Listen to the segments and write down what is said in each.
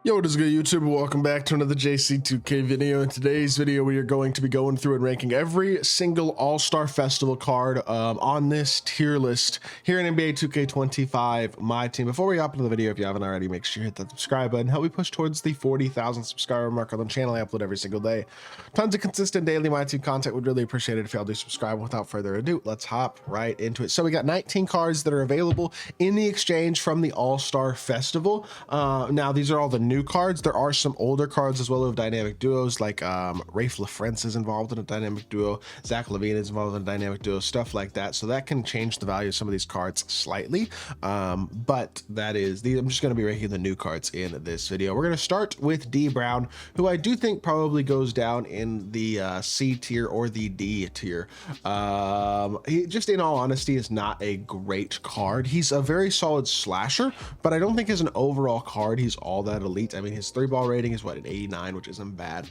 Yo, what is good, YouTube? Welcome back to another JC2K video. In today's video, we are going to be going through and ranking every single All-Star Festival card on this tier list here in NBA 2K25 MyTEAM. Before we hop into the video, if you haven't already, make sure you hit that subscribe button. Help me push towards the 40,000 subscriber mark on the channel. I upload every single day. Tons of consistent daily MyTEAM content. Would really appreciate it if y'all do subscribe. Without further ado, let's hop right into it. So we got 19 cards that are available in the exchange from the All-Star Festival. Now, these are all the new cards. There are some older cards as well of dynamic duos, like Rafe LaFrance is involved in a dynamic duo, Zach LaVine is involved in a dynamic duo, stuff like that. So that can change the value of some of these cards slightly, but that is I'm just going to be ranking the new cards in this video. We're going to start with D Brown, who I do think probably goes down in the C tier or the D tier. He just, in all honesty, is not a great card. He's a very solid slasher, but I don't think as an overall card he's all that elite. I mean, his 3-ball rating is what, an 89, which isn't bad.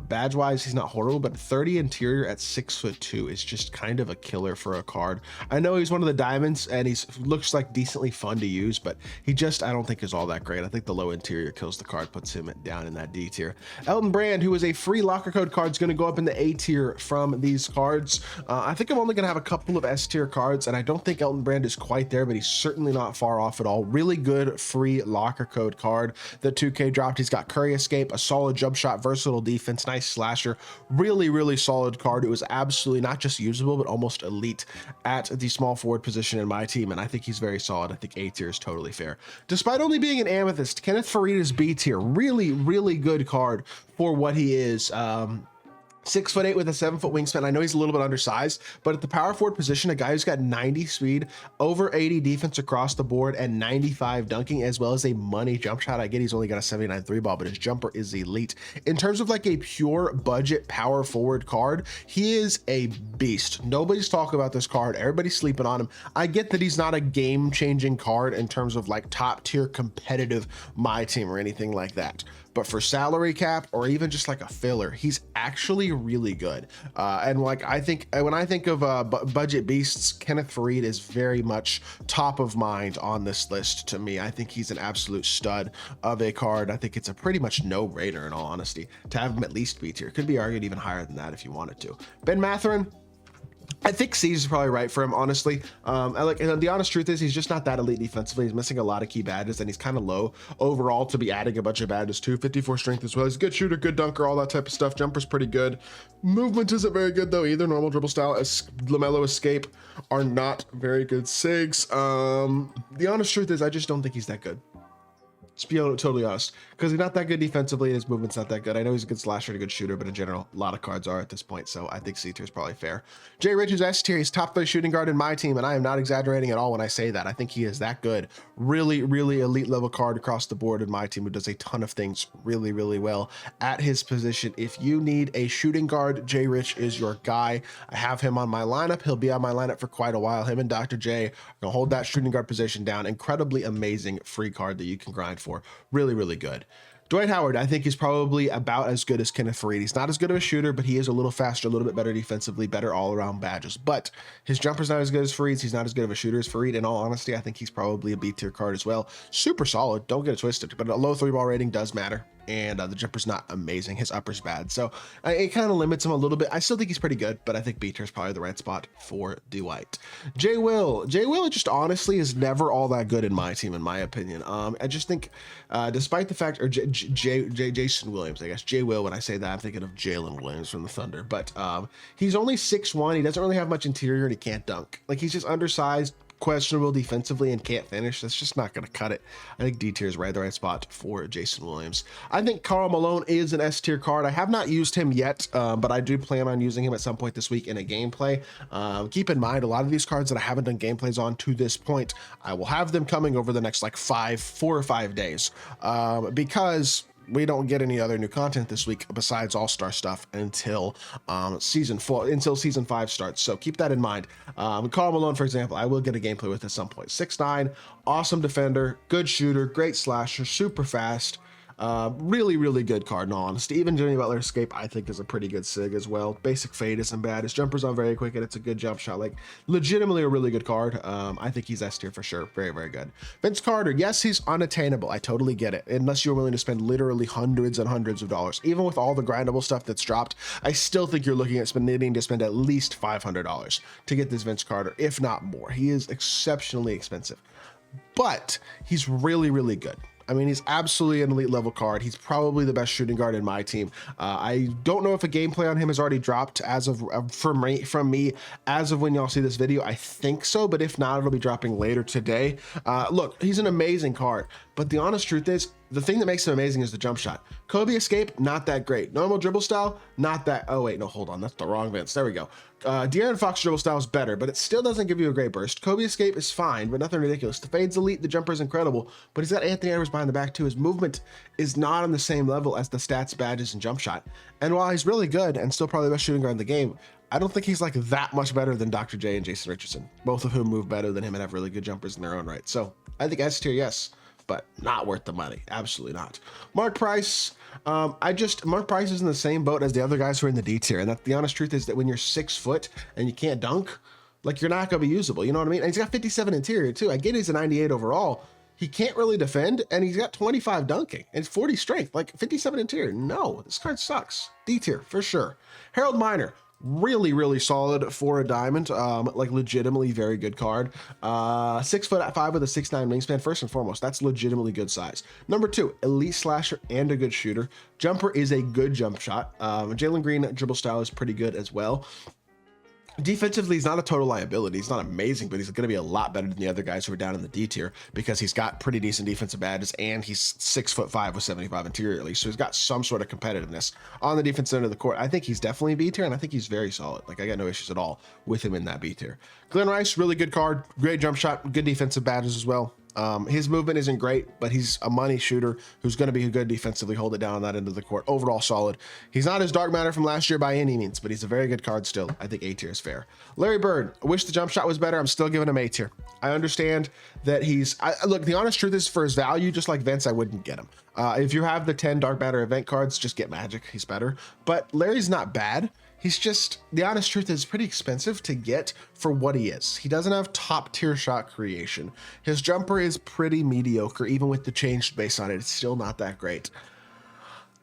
Badge wise, he's not horrible, but 30 interior at 6'2" is just kind of a killer for a card. I know he's one of the diamonds and he looks like decently fun to use, but he just, I don't think is all that great. I think the low interior kills the card, puts him down in that D tier. Elton Brand, who is a free locker code card, is going to go up in the A tier from these cards. I think I'm only going to have a couple of S tier cards, and I don't think Elton Brand is quite there, but he's certainly not far off at all. Really good free locker code card that 2K dropped. He's got Curry Escape, a solid jump shot, versatile defense, nice slasher, really solid card. It was absolutely not just usable, but almost elite at the small forward position in my team, and I think he's very solid. I think A tier is totally fair. Despite only being an amethyst, Kenneth Faried is B tier. Really good card for what he is. 6'8" with a 7-foot wingspan. I know he's a little bit undersized, but at the power forward position, a guy who's got 90 speed, over 80 defense across the board, and 95 dunking, as well as a money jump shot. I get he's only got a 79 3-ball, but his jumper is elite. In terms of like a pure budget power forward card, he is a beast. Nobody's talking about this card. Everybody's sleeping on him. I get that he's not a game-changing card in terms of like top-tier competitive my team or anything like that, but for salary cap or even just like a filler, he's actually really good. And like, I think when I think of budget beasts, Kenneth Faried is very much top of mind on this list to me. I think he's an absolute stud of a card. I think it's a pretty much no-brainer, in all honesty, to have him at least B tier. Could be argued even higher than that if you wanted to. Ben Mathurin, I think C is probably right for him, honestly. The honest truth is he's just not that elite defensively. He's missing a lot of key badges, and he's kind of low overall to be adding a bunch of badges too. 54 strength as well. He's a good shooter, good dunker, all that type of stuff. Jumper's pretty good. Movement isn't very good though either. Normal dribble style, as LaMelo Escape are not very good sigs. The honest truth is I just don't think he's that good. To be totally honest, because he's not that good defensively and his movement's not that good. I know he's a good slasher and a good shooter, but in general, a lot of cards are at this point, so I think C tier is probably fair. Jay Rich is S tier. He's top 3 shooting guard in my team, and I am not exaggerating at all when I say that. I think he is that good. Really elite level card across the board in my team, who does a ton of things really well at his position. If you need a shooting guard, Jay Rich is your guy. I have him on my lineup. He'll be on my lineup for quite a while. Him and Dr. J are gonna hold that shooting guard position down. Incredibly amazing free card that you can grind for. Really good. Dwight Howard, I think, is probably about as good as Kenneth Faried. He's not as good of a shooter, but he is a little faster, a little bit better defensively, better all-around badges. But his jumper's not as good as Faried's. He's not as good of a shooter as Faried. In all honesty, I think he's probably a B-tier card as well. Super solid, don't get it twisted, but a low 3-ball rating does matter. And the jumper's not amazing. His upper's bad, so it kind of limits him a little bit. I still think he's pretty good, but I think B tier is probably the right spot for Dwight. Jay Will just honestly is never all that good in my team, in my opinion. I just think, despite the fact, or Jason Williams, I guess Jay Will. When I say that, I'm thinking of Jalen Williams from the Thunder, but he's only 6'1". He doesn't really have much interior, and he can't dunk. Like, he's just undersized, questionable defensively, and can't finish. That's just not going to cut it. I think D tier is right the right spot for Jason Williams. I think Karl Malone is an S tier card. I have not used him yet, but I do plan on using him at some point this week in a gameplay. Keep in mind, a lot of these cards that I haven't done gameplays on to this point, I will have them coming over the next like 4 or 5 days, because we don't get any other new content this week besides all-star stuff until season 5 starts, so keep that in mind. Karl Malone, for example, I will get a gameplay with at some point. 6'9", awesome defender, good shooter, great slasher, super fast. Really good card in all honesty. Even Jimmy Butler Escape I think is a pretty good sig as well. Basic Fade isn't bad. His jumper's on very quick and it's a good jump shot. Like legitimately a really good card. I think he's S tier for sure. Very good. Vince Carter, yes, he's unattainable. I totally get it. Unless you're willing to spend literally hundreds and hundreds of dollars. Even with all the grindable stuff that's dropped, I still think you're looking at needing to spend at least $500 to get this Vince Carter, if not more. He is exceptionally expensive, but he's really good. I mean, he's absolutely an elite level card. He's probably the best shooting guard in my team. I don't know if a gameplay on him has already dropped as of from me as of when y'all see this video. I think so, but if not, it'll be dropping later today. Look, he's an amazing card, but the honest truth is, the thing that makes him amazing is the jump shot. Kobe Escape, not that great. Normal dribble style, not that. Oh wait, no, hold on, that's the wrong Vince. There we go. De'Aaron Fox dribble style is better, but it still doesn't give you a great burst. Kobe Escape is fine, but nothing ridiculous. The fade's elite, the jumper is incredible, but he's got Anthony Edwards behind the back too. His movement is not on the same level as the stats, badges, and jump shot. And while he's really good and still probably the best shooting guard in the game, I don't think he's like that much better than Dr. J and Jason Richardson, both of whom move better than him and have really good jumpers in their own right. So I think S tier, yes, but not worth the money. Absolutely not. Mark Price. Mark Price is in the same boat as the other guys who are in the D tier. And that the honest truth is that when you're 6 foot and you can't dunk, like you're not going to be usable. You know what I mean? And he's got 57 interior too. I get he's a 98 overall. He can't really defend and he's got 25 dunking and 40 strength, like 57 interior. No, this card sucks. D tier for sure. Harold Miner. Really solid for a diamond, like legitimately very good card. 6'5" with a 6'9" wingspan. First and foremost, that's legitimately good size. Number 2, elite slasher and a good shooter. Jumper is a good jump shot. Jalen Green dribble style is pretty good as well. Defensively, he's not a total liability. He's not amazing, but he's going to be a lot better than the other guys who are down in the D tier because he's got pretty decent defensive badges and he's 6'5" with 75 interior at least. So he's got some sort of competitiveness on the defensive end of the court. I think he's definitely B tier and I think he's very solid. Like I got no issues at all with him in that B tier. Glen Rice, really good card, great jump shot, good defensive badges as well. His movement isn't great, but he's a money shooter who's going to be good defensively, hold it down on that end of the court. Overall solid. He's not his dark matter from last year by any means, but he's a very good card still. I think A tier is fair. Larry Bird, I wish the jump shot was better. I'm still giving him A tier. I understand that look, the honest truth is for his value, just like Vince, I wouldn't get him. If you have the 10 dark matter event cards, just get Magic. He's better, but Larry's not bad. He's just, the honest truth is pretty expensive to get for what he is. He doesn't have top tier shot creation. His jumper is pretty mediocre, even with the changed base on it. It's still not that great.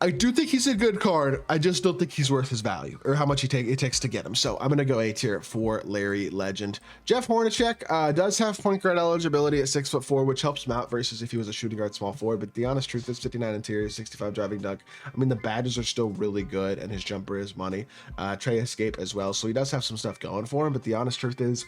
I do think he's a good card. I just don't think he's worth his value or how much it takes to get him. So I'm going to go A tier for Larry Legend. Jeff Hornacek does have point guard eligibility at 6'4", which helps him out versus if he was a shooting guard small forward. But the honest truth is 59 interior, 65 driving dunk. I mean, the badges are still really good and his jumper is money. Trey Escape as well. So he does have some stuff going for him. But the honest truth is,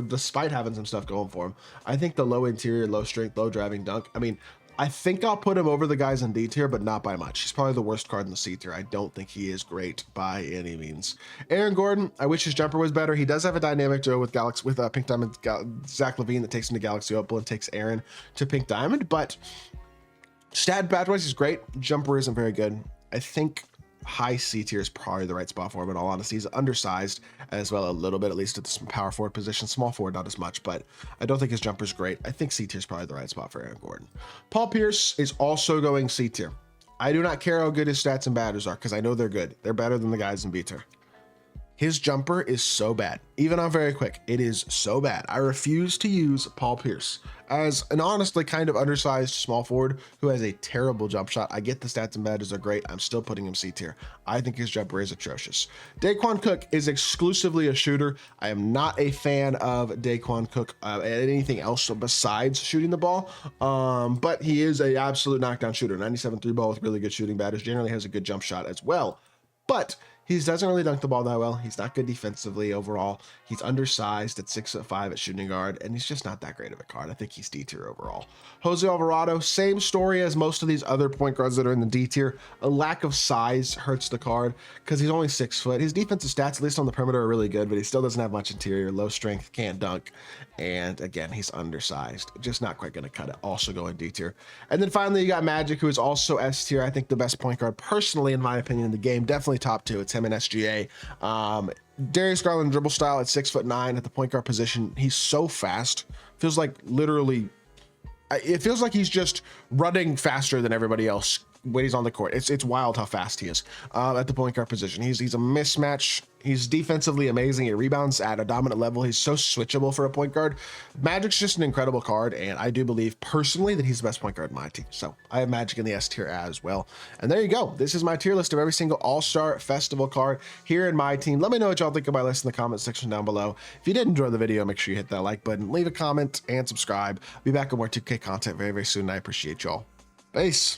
despite having some stuff going for him, I think the low interior, low strength, low driving dunk, I mean, I think I'll put him over the guys in D tier, but not by much. He's probably the worst card in the C tier. I don't think he is great by any means. Aaron Gordon, I wish his jumper was better. He does have a dynamic duo with Pink Diamond, Zach LaVine that takes him to Galaxy Opal and takes Aaron to Pink Diamond, but stat badge-wise is great. Jumper isn't very good. I think high C tier is probably the right spot for him in all honesty. He's undersized as well a little bit, at least at the power forward position. Small forward, not as much, but I don't think his jumper's great. I think C tier is probably the right spot for Aaron Gordon. Paul Pierce is also going C tier. I do not care how good his stats and badges are because I know they're good. They're better than the guys in B tier. His jumper is so bad. Even on very quick, it is so bad. I refuse to use Paul Pierce as an honestly kind of undersized small forward who has a terrible jump shot. I get the stats and badges are great. I'm still putting him C tier. I think his jumper is atrocious. Daquan Cook is exclusively a shooter. I am not a fan of Daquan Cook at anything else besides shooting the ball. But he is an absolute knockdown shooter. 97 3 ball with really good shooting badges. Generally has a good jump shot as well. But he doesn't really dunk the ball that well. He's not good defensively overall. He's undersized at 6'5" at shooting guard, and he's just not that great of a card. I think he's D tier overall. Jose Alvarado, same story as most of these other point guards that are in the D tier. A lack of size hurts the card because he's only 6 foot. His defensive stats, at least on the perimeter, are really good, but he still doesn't have much interior, low strength, can't dunk. And again, he's undersized. Just not quite going to cut it. Also going D tier. And then finally, you got Magic, who is also S tier. I think the best point guard, personally, in my opinion, in the game. Definitely top 2. It's him and SGA. Darius Garland dribble style at 6'9" at the point guard position. He's so fast. Feels like literally, it feels like he's just running faster than everybody else when he's on the court. It's wild how fast he is at the point guard position. He's a mismatch. He's defensively amazing. He rebounds at a dominant level. He's so switchable for a point guard. Magic's just an incredible card, and I do believe personally that he's the best point guard in my team. So I have Magic in the S tier as well. And there you go. This is my tier list of every single All-Star Festival card here in my team. Let me know what y'all think of my list in the comment section down below. If you did enjoy the video, make sure you hit that like button, leave a comment, and subscribe. I'll be back with more 2K content very, very soon, and I appreciate y'all. Peace.